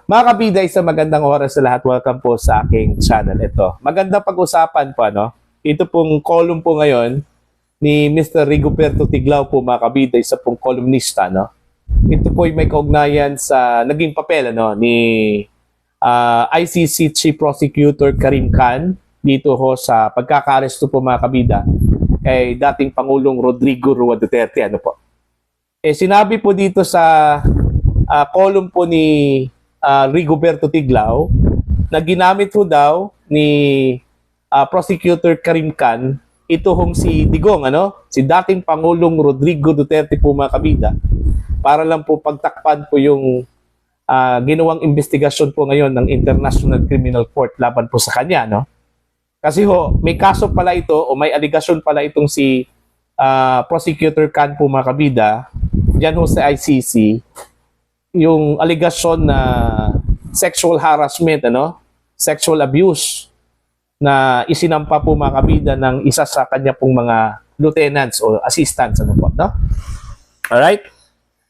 Mga kabida, isang magandang oras sa lahat. Welcome po sa aking channel. Ito, magandang pag-usapan po, ano? Ito pong column po ngayon ni Mr. Rigoberto Tiglao po, mga kabida, isa pong columnista, no? Ito po ay may kaugnayan sa naging papel, ano, ni ICC Chief Prosecutor Karim Khan dito ho sa pagkaka-aresto po, mga kabida, kay dating Pangulong Rodrigo Roa Duterte, ano po. Sinabi po dito sa column po ni Rigoberto Tiglao na ginamit ho daw ni Prosecutor Karim Khan ito hong si Digong, si dating Pangulong Rodrigo Duterte po, mga kabida, para lang po pagtakpan po yung ginawang investigasyon po ngayon ng International Criminal Court laban po sa kanya, no? Kasi ho, may kaso pala ito o may aligasyon pala itong si Prosecutor Khan po, mga kabida, diyan ho sa ICC, yung aligasyon na sexual harassment, sexual abuse na isinampa po, mga kabida, ng isa sa kanya pong mga lieutenants o assistants, no? Alright?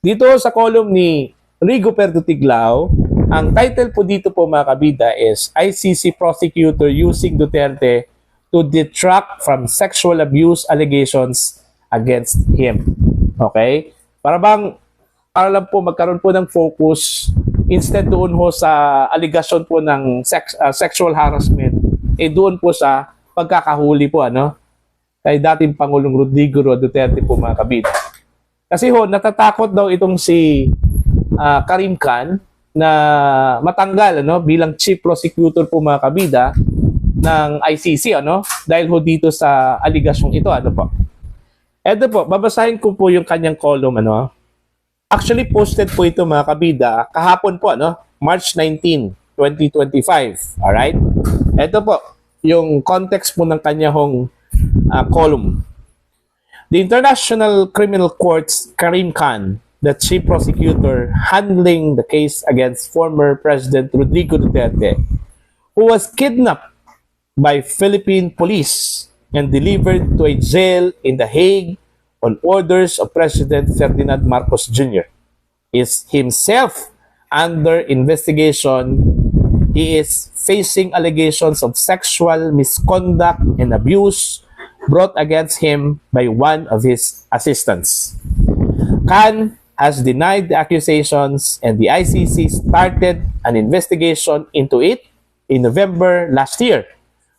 Dito sa column ni Rigoberto Tiglao, ang title po dito po, mga kabida, is ICC Prosecutor Using Duterte to Detract from Sexual Abuse Allegations Against Him. Okay? Para lang po magkaroon po ng focus instead doon ho sa aligasyon po ng sexual harassment, doon po sa pagkakahuli po, kay dating Pangulong Rodrigo Roa Duterte po, mga kabida. Kasi ho, natatakot daw itong si Karim Khan na matanggal, bilang Chief Prosecutor po, mga kabida, ng ICC, dahil ho dito sa aligasyong ito, po. Eto po, babasahin ko po yung kanyang column, Actually, posted po ito, mga kabida, kahapon po, March 19, 2025. Alright? Ito po, yung context po ng kanyang column. The International Criminal Court's Karim Khan, the Chief Prosecutor handling the case against former President Rodrigo Duterte, who was kidnapped by Philippine police and delivered to a jail in The Hague on orders of President Ferdinand Marcos Jr., is himself under investigation. He is facing allegations of sexual misconduct and abuse brought against him by one of his assistants. Khan has denied the accusations, and the ICC started an investigation into it in November last year,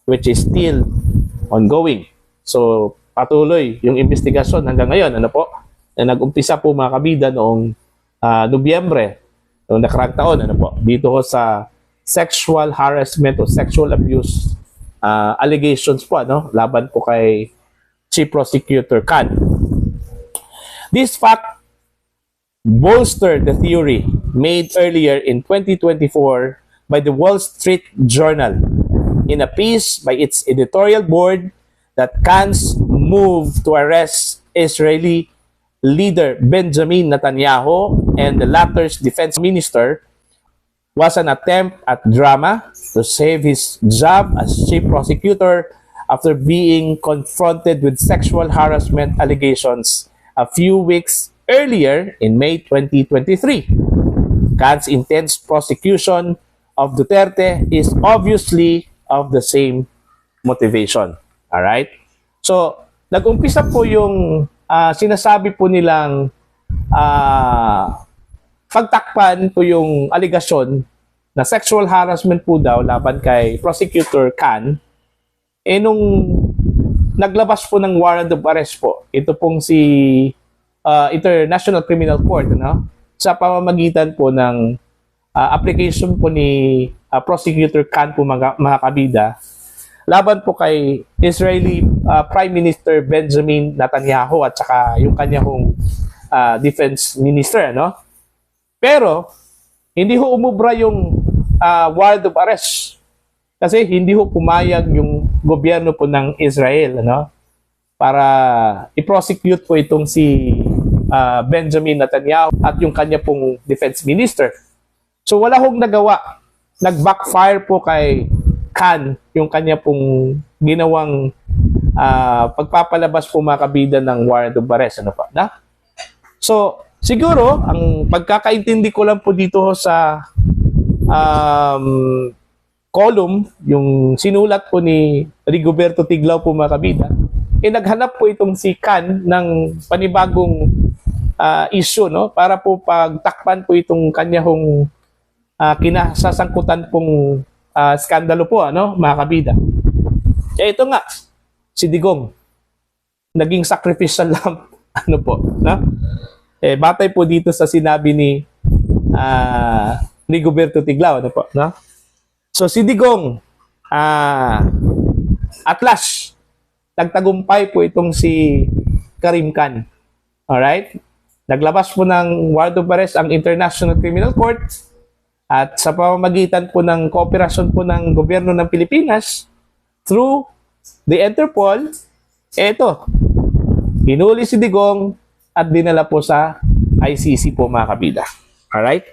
which is still ongoing. So, patuloy yung investigasyon hanggang ngayon, na nag-umpisa po, mga kabida, noong Nobyembre, noong nakarang taon, dito ho sa sexual harassment o sexual abuse allegations po, laban po kay Chief Prosecutor Khan. This fact bolstered the theory made earlier in 2024 by the Wall Street Journal in a piece by its editorial board that Khan's move to arrest Israeli leader Benjamin Netanyahu and the latter's defense minister was an attempt at drama to save his job as chief prosecutor after being confronted with sexual harassment allegations a few weeks earlier in May 2023. Khan's intense prosecution of Duterte is obviously of the same motivation. Alright? So, nag-umpisa po yung sinasabi po nilang pagtakpan po yung aligasyon na sexual harassment po daw laban kay Prosecutor Khan. Nung naglabas po ng warrant of arrest po, ito pong si International Criminal Court, sa pamamagitan po ng application po ni Prosecutor Khan po, mga kabida, laban po kay Israeli Prime Minister Benjamin Netanyahu at saka yung kanyang defense minister, Pero hindi ho umubra yung warrant of arrest kasi hindi ho pumayag yung gobyerno po ng Israel, para i-prosecute po itong si Benjamin Netanyahu at yung kanya pong defense minister. So wala hong nagawa. Nag-backfire po kay Khan yung kanya pong ginawang pagpapalabas po, mga kabida, ng warrant of arrest. So, siguro, ang pagkakaintindi ko lang po dito sa um, column, yung sinulat po ni Rigoberto Tiglao po mga kabida, naghanap po itong si Kan ng panibagong issue, no, para po pagtakpan po itong kanyang kinasasangkutan pong skandalo po, ano, mga kabida. Ito nga, si Digong, naging sacrificial lamb, ano po, no? Batay po dito sa sinabi ni Rigoberto Tiglao, ano po, no? So si Digong, at last, nagtagumpay po itong si Karim Khan. Alright? Naglabas po ng warrant of arrest ang International Criminal Court at sa pamamagitan po ng kooperasyon po ng gobyerno ng Pilipinas through the Interpol, eto, hinuli si Digong at dinala po sa ICC po mga kabida. Alright?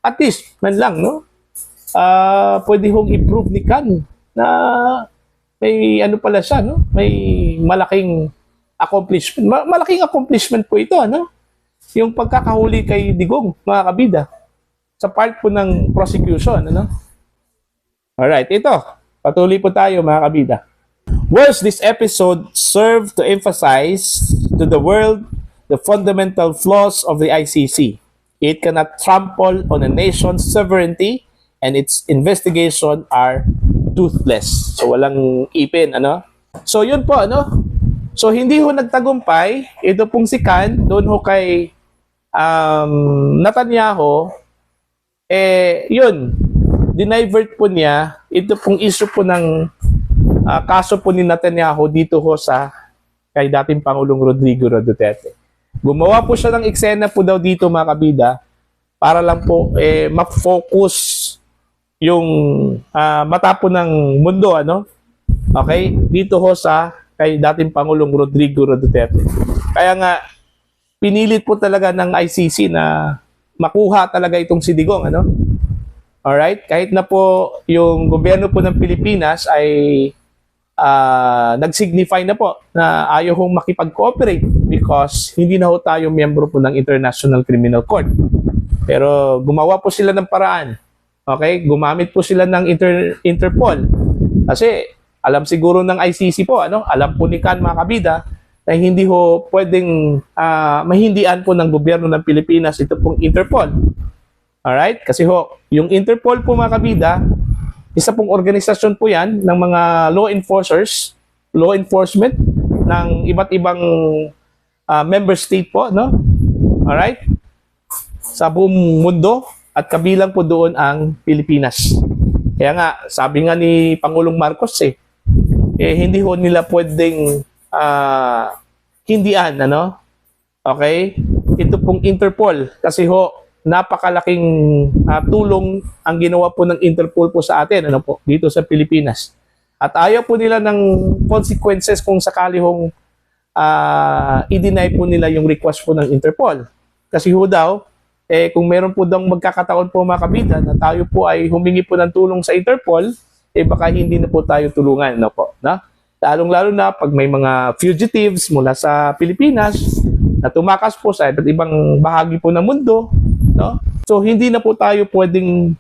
At least, man lang, no? Pwede hong i-prove ni Khan na may ano pala siya, no? May malaking accomplishment. Malaking accomplishment po ito, ano? Yung pagkakahuli kay Digong, mga kabida, sa part po ng prosecution, ano? Alright, ito. Patuloy po tayo, mga kabida. Worse, this episode served to emphasize to the world the fundamental flaws of the ICC. It cannot trample on a nation's sovereignty and its investigation are toothless. So, walang ipin, ano? So, yun po, ano? So, hindi ho nagtagumpay. Ito pong si Khan, doon ho kay Netanyahu, yun, dinivert po niya, ito pong issue po ng kaso po ni Netanyahu dito ho sa kay dating Pangulong Rodrigo Duterte. Gumawa po siya ng eksena po daw dito, mga kabida, para lang po ma-focus yung mata po ng mundo, ano? Okay? Dito ho sa kay dating Pangulong Rodrigo Duterte. Kaya nga, pinilit po talaga ng ICC na makuha talaga itong si Digong, ano? Alright? Kahit na po yung gobyerno po ng Pilipinas ay nag-signify na po na ayaw hong makipag-cooperate because hindi na ho tayo miyembro po ng International Criminal Court. Pero gumawa po sila ng paraan. Okay? Gumamit po sila ng Interpol. Kasi alam siguro ng ICC po, ano? Alam po ni Khan, mga kabida, na hindi ho pwedeng mahindian po ng gobyerno ng Pilipinas ito pong Interpol. Alright? Kasi ho, yung Interpol po, mga kabida, isa pong organisasyon po yan ng mga law enforcement ng iba't ibang member state po, no? Alright? Sa buong mundo at kabilang po doon ang Pilipinas. Kaya nga, sabi nga ni Pangulong Marcos hindi ho nila pwedeng hindian, ano? Okay? Ito pong Interpol kasi ho, napakalaking tulong ang ginawa po ng Interpol po sa atin, ano po, dito sa Pilipinas. At ayaw po nila ng consequences kung sakali hong i-deny po nila yung request po ng Interpol. Kasi ho daw, kung meron po daw magkakataon po, mga kabida, na tayo po ay humingi po ng tulong sa Interpol, baka hindi na po tayo tulungan, no po, na? Lalong-lalo na pag may mga fugitives mula sa Pilipinas na tumakas po sa iba't ibang bahagi po ng mundo, no? So, hindi na po tayo pwedeng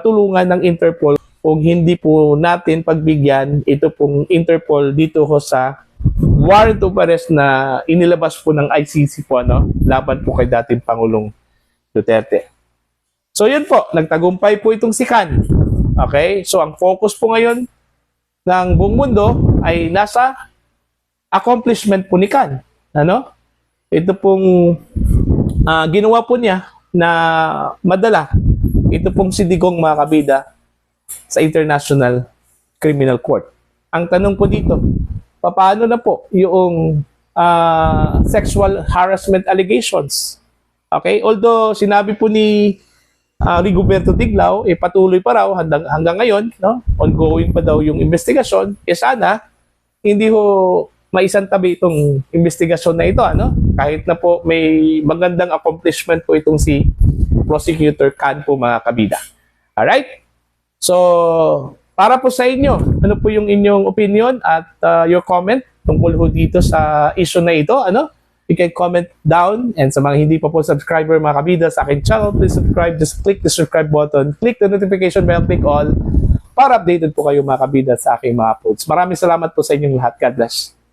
tulungan ng Interpol kung hindi po natin pagbigyan ito pong Interpol dito ho sa warrant of arrest na inilabas po ng ICC po, no? Laban po kay dating Pangulong Duterte. So, yun po. Nagtagumpay po itong si Khan. Okay? So, ang focus po ngayon ng buong mundo ay nasa accomplishment po ni Khan. Ano? Ito pong ginawa po niya na madala. Ito pong si Digong, mga kabida, sa International Criminal Court. Ang tanong po dito, paano na po yung sexual harassment allegations? Okay? Although sinabi po ni Rigoberto Tiglao, patuloy pa raw hanggang ngayon, no? Ongoing pa daw yung investigasyon. Sana hindi ho maisantabi itong investigasyon na ito, ano? Kahit na po may magandang accomplishment po itong si Prosecutor Khan po, mga kabida. Alright? So, para po sa inyo, ano po yung inyong opinion at your comment tungkol ho dito sa issue na ito, ano? you can comment down. And sa mga hindi pa po subscriber mga kabida sa aking channel, please subscribe. Just click the subscribe button, click the notification bell, click all para updated po kayo mga kabida sa aking mga uploads. Maraming salamat po sa inyong lahat. God bless.